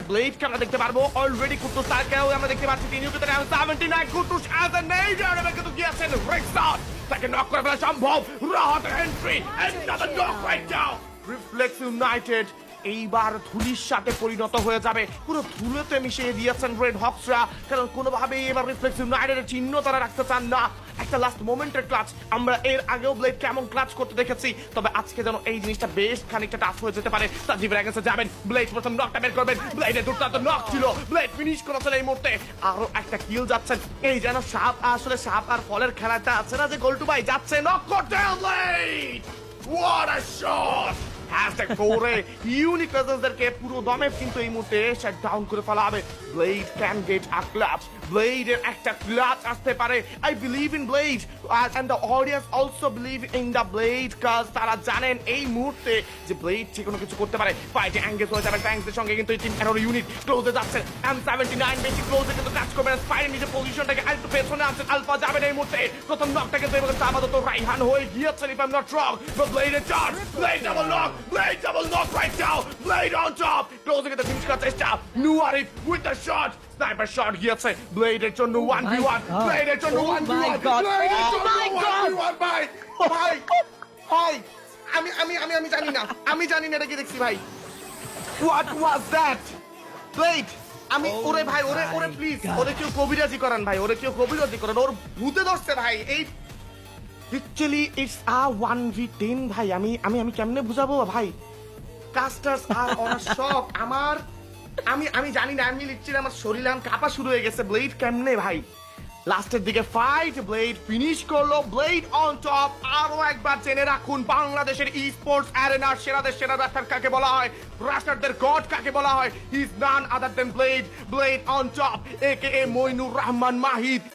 ব্লেডকে আমরা দেখতে পারবো অলরেডি কুটুস তাকেও আমরা দেখতে পাচ্ছি তিনি কিন্তু 79 কুটুস অ্যাজ এ নেইডার এবং কিন্তু গিয়েছেন রেক্সন তাকে নক করে ফেলা সম্ভব Rahat entry another knock right now reflex United এইবার ধুলির সাথে পরিণত হয়ে যাবে পুরো ধুলোতে মিশিয়ে দিয়েছেন রেড হক্সরা কারণ কোনোভাবেই এবার রিফ্লেক্স ইউনাইটেডের চিহ্ন তারা রাখতে চান না একটা লাস্ট মোমেন্টের ক্লাচ আমরা এর আগেও ব্লেড কেমন ক্লাচ করতে দেখেছি তবে আজকে যেন এই জিনিসটা বেশ খানিকটা টাফ হয়ে যেতে পারে সাজিবের আগে যাবেন ব্লেড প্রথম নকটা বের করবেন ব্লেডের দুর্দান্ত নক ছিল ব্লেড ফিনিশ করেছেন এই মুহূর্তে আরো একটা কিল যাচ্ছেন এই যেন সাপ আসলে সাপ আর ফলের খেলাটা আছে না যে গোলটু ভাই যাচ্ছে নক করতে blade What a shot! Hashtag করে ইউনিক প্রেজেন্সদেরকে পুরো দমে কিন্তু এই মুহূর্তে শাট ডাউন করে ফেলা হবে blade can get a clutch ব্লেডের একটা ক্লাচ আসতে পারে I believe in blade and the audience also believe in the blade কাজ তারা জানেন এই মুহূর্তে যে ব্লেড যে কোনো কিছু করতে পারে ফাইটে এঙ্গেজ হয়ে যাবে ট্যাঙ্কসের সঙ্গে কিন্তু এই টিম এরো ইউনিট ক্লোজে যাচ্ছে M79 বেশি ক্লোজে কিন্তু কাজ করবে স্পাইনের নিজের পজিশনটাকে আরেকটু পেছনে আনছেন আলফা যাবেন এই মুহূর্তে প্রথম নকটা কিন্তু এবার আপাতত রাইহান হয়ে গিয়েছেন if I am not wrong ব্লেডের charge blade double knock Blade double knock right now. Blade on top. Closing at the finish cut চেষ্টা Nuarif with the shot. Sniper shot গিয়েছে Blade এর জন্য 1v1. Blade এর জন্য 1v1. Blade এর জন্য 1v1 ভাই. ভাই. আমি জানি না. আমি জানি না এটা কি দেখছি ভাই. What was that? Blade আমি ওরে ভাই ওরে প্লিজ ওরে কেউ কবিরাজি করান ভাই ওরে কেউ কবিরাজি করান ওর ভূতে ধরছে ভাই এই লিটারালি ইটস আ 1v10 ভাই আমি কেমনে বুঝাবো ভাই কাস্টার্স আর অন আ শক আমি জানি না আমি লিটারালি আমার শরীরে কাঁপা শুরু হয়ে গেছে ব্লেড কেমনে ভাই লাস্টের দিকে ফাইট ব্লেড ফিনিশ করলো ব্লেড অন টপ আরো একবার জেনে রাখুন বাংলাদেশের ই স্পোর্টস অ্যারেনার সেরাদের সেরা রাস্টার কাকে বলা হয় রাস্টারদের গড কাকে বলা হয় he is none other than blade on top একে মইনুর রহমান মাহিদ